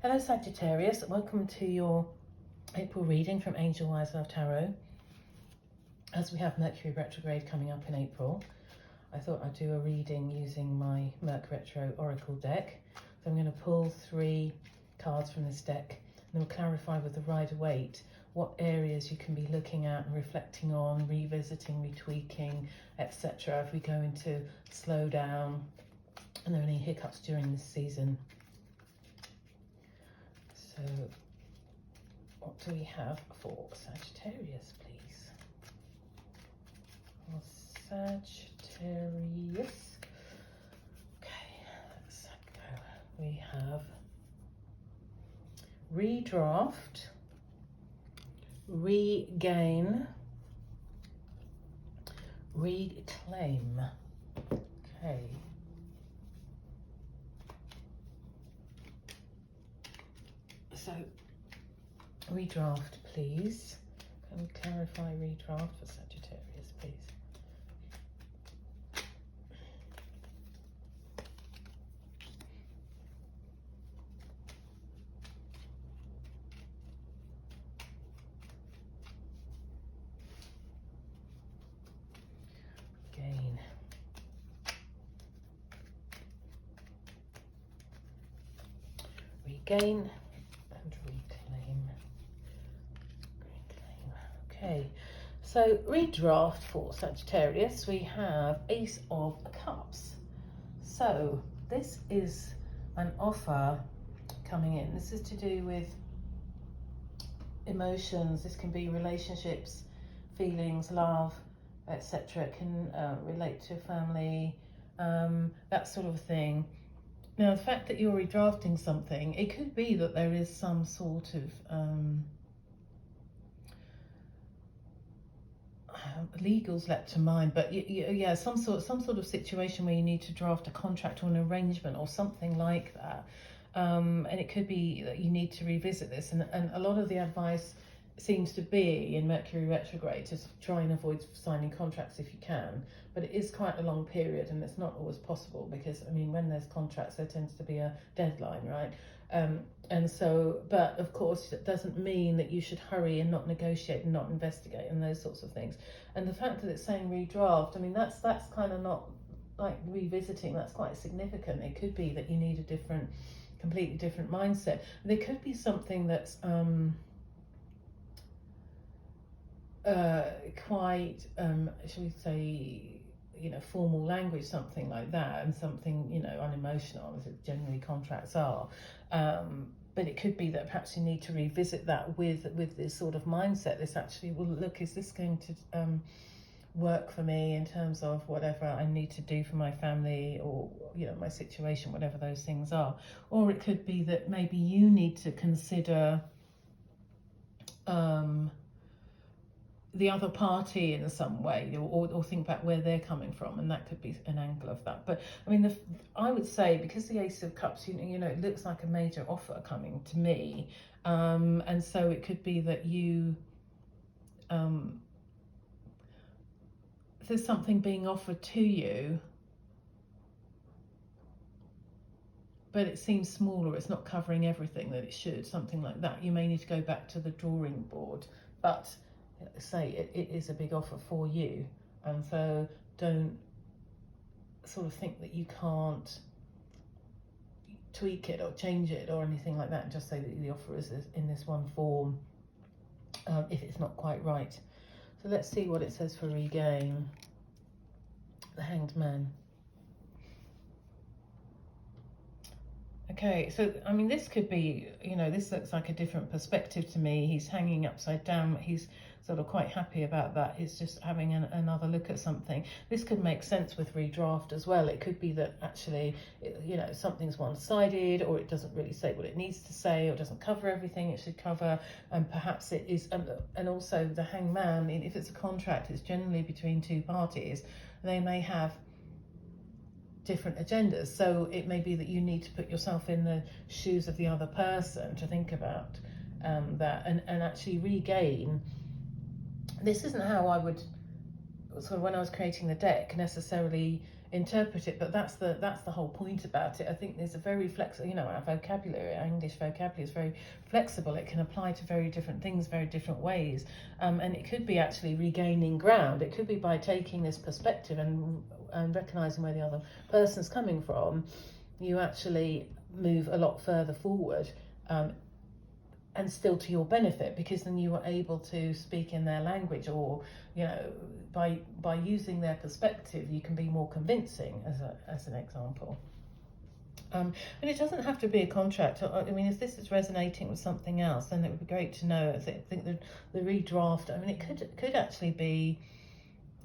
Hello Sagittarius, welcome to your April reading from Angel Wise Love Tarot. As we have Mercury retrograde coming up in April, I thought I'd do a reading using my MercRetro Oracle deck. So I'm going to pull 3 cards from this deck and we'll clarify with the Rider-Waite what areas you can be looking at and reflecting on, revisiting, retweaking, etc. if we go into slow down and there are any hiccups during this season. So what do we have for Sagittarius, please? For Sagittarius. Okay, let's go. We have redraft, regain, reclaim. Okay. So, redraft, please. Can we clarify redraft for Sagittarius, please? Gain. Regain. Okay, so redraft for Sagittarius, we have Ace of Cups. So this is an offer coming in. This is to do with emotions. This can be relationships, feelings, love, etc. It can relate to family, that sort of thing. Now, the fact that you're redrafting something, it could be that there is some sort of legals leapt to mind, but yeah, some sort of situation where you need to draft a contract or an arrangement or something like that, and it could be that you need to revisit this, and a lot of the advice seems to be in Mercury retrograde to try and avoid signing contracts if you can, but it is quite a long period and it's not always possible because, I mean, when there's contracts there tends to be a deadline, right? And so, but of course it doesn't mean that you should hurry and not negotiate and not investigate and those sorts of things. And the fact that it's saying redraft, I mean, that's kind of not like revisiting, that's quite significant. It could be that you need a completely different mindset. There could be something that's quite, shall we say, formal language, something like that, and something, unemotional, as it generally contracts are. But it could be that perhaps you need to revisit that with this sort of mindset. This actually, well, look, is this going to work for me in terms of whatever I need to do for my family or, my situation, whatever those things are. Or it could be that maybe you need to consider the other party in some way, or think about where they're coming from, and that could be an angle of that. But I mean, I would say, because the Ace of Cups, it looks like a major offer coming to me, and so it could be that you there's something being offered to you, but it seems small, or it's not covering everything that it should, something like that. You may need to go back to the drawing board, but say it is a big offer for you, and so don't sort of think that you can't tweak it or change it or anything like that, and just say that the offer is in this one form if it's not quite right. So let's see what it says for regain. The Hanged Man. Okay, so I mean, this could be, this looks like a different perspective to me. He's hanging upside down. He's sort of quite happy about that. He's just having another look at something. This could make sense with redraft as well. It could be that actually, something's one-sided, or it doesn't really say what it needs to say, or it doesn't cover everything it should cover, and perhaps it is. And also the Hanged Man, I mean, if it's a contract, it's generally between 2 parties. They may have different agendas, so it may be that you need to put yourself in the shoes of the other person to think about that, and actually regain. This isn't how I would sort of, when I was creating the deck, necessarily interpret it, but that's the whole point about it. I think there's a very flexible, our vocabulary, our English vocabulary is very flexible. It can apply to very different things, very different ways, and it could be actually regaining ground. It could be by taking this perspective and recognizing where the other person's coming from, you actually move a lot further forward, and still to your benefit, because then you were able to speak in their language, or by using their perspective you can be more convincing, as an example. And it doesn't have to be a contract. I mean, if this is resonating with something else, then it would be great to know. I think the redraft, I mean, it could actually be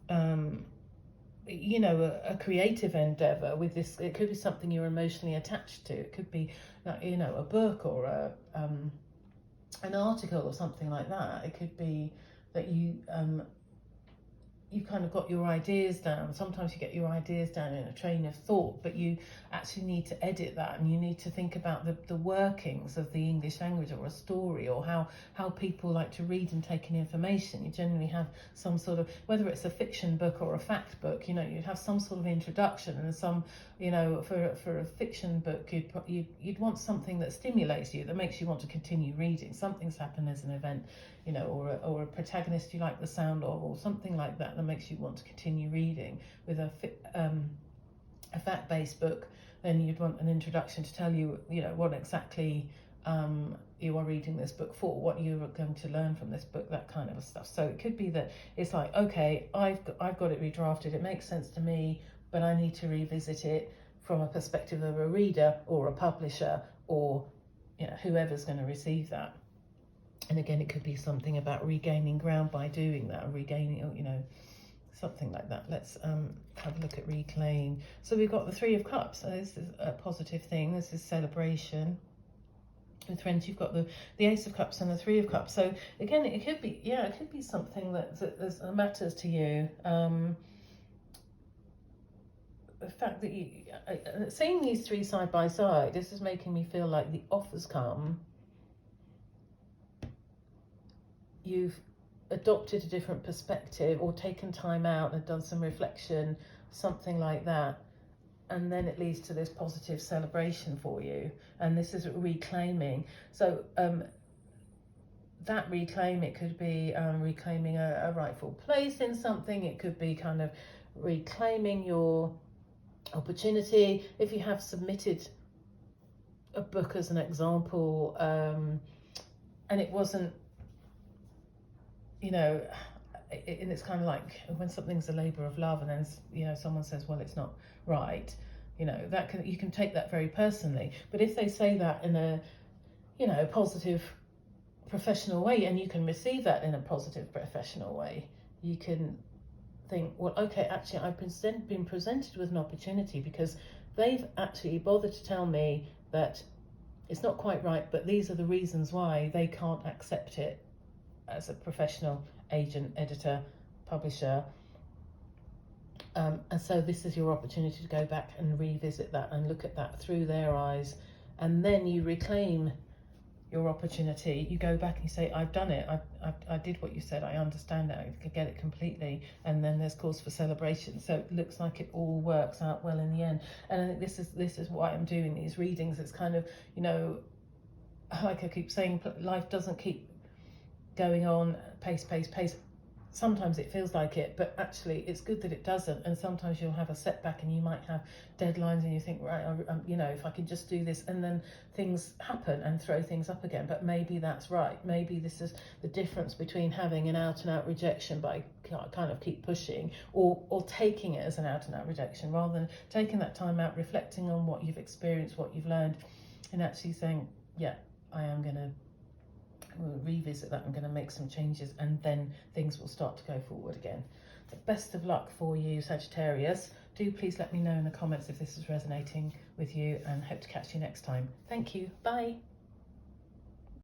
a creative endeavor with this. It could be something you're emotionally attached to. It could be a book, or an article, or something like that. It could be that you kind of got your ideas down. Sometimes you get your ideas down in a train of thought, but you actually need to edit that, and you need to think about the workings of the English language, or a story, or how people like to read and take in information. You generally have some sort of, whether it's a fiction book or a fact book, you'd have some sort of introduction, and some, for a fiction book, you'd want something that stimulates you, that makes you want to continue reading. Something's happened as an event, or a protagonist you like the sound of, or something like that makes you want to continue reading. With a fact-based book, then you'd want an introduction to tell you, what exactly you are reading this book for, what you are going to learn from this book, that kind of stuff. So it could be that it's like, okay, I've got it redrafted, it makes sense to me, but I need to revisit it from a perspective of a reader, or a publisher, or whoever's going to receive that. And again, it could be something about regaining ground by doing that, or regaining, something like that. Let's have a look at reclaim. So we've got the Three of Cups. So this is a positive thing. This is celebration. With friends, you've got the Ace of Cups and the Three of Cups. So again, it could be something that matters to you. The fact that seeing these three side by side, this is making me feel like the offers come. You've adopted a different perspective, or taken time out and done some reflection, something like that, and then it leads to this positive celebration for you. And this is reclaiming. So that reclaim, it could be reclaiming a rightful place in something. It could be kind of reclaiming your opportunity. If you have submitted a book as an example, and it wasn't, and it's kind of like when something's a labor of love, and then someone says, well, it's not right, that you can take that very personally. But if they say that in a positive professional way, and you can receive that in a positive professional way, you can think, well, okay, actually I've been presented with an opportunity, because they've actually bothered to tell me that it's not quite right, but these are the reasons why they can't accept it as a professional agent, editor, publisher. And so this is your opportunity to go back and revisit that and look at that through their eyes. And then you reclaim your opportunity. You go back and you say, I've done it. I did what you said. I understand it. I get it completely. And then there's cause for celebration. So it looks like it all works out well in the end. And I think this is why I'm doing these readings. It's kind of, like I keep saying, life doesn't keep going on pace. Sometimes it feels like it, but actually it's good that it doesn't. And sometimes you'll have a setback, and you might have deadlines, and you think, right, if I could just do this, and then things happen and throw things up again. But maybe that's right. Maybe this is the difference between having an out and out rejection by kind of keep pushing, or taking it as an out and out rejection, rather than taking that time out, reflecting on what you've experienced, what you've learned, and actually saying, yeah, I am going to revisit that. I'm going to make some changes, and then things will start to go forward again. The best of luck for you, Sagittarius. Do please let me know in the comments if this is resonating with you, and hope to catch you next time. Thank you. Bye.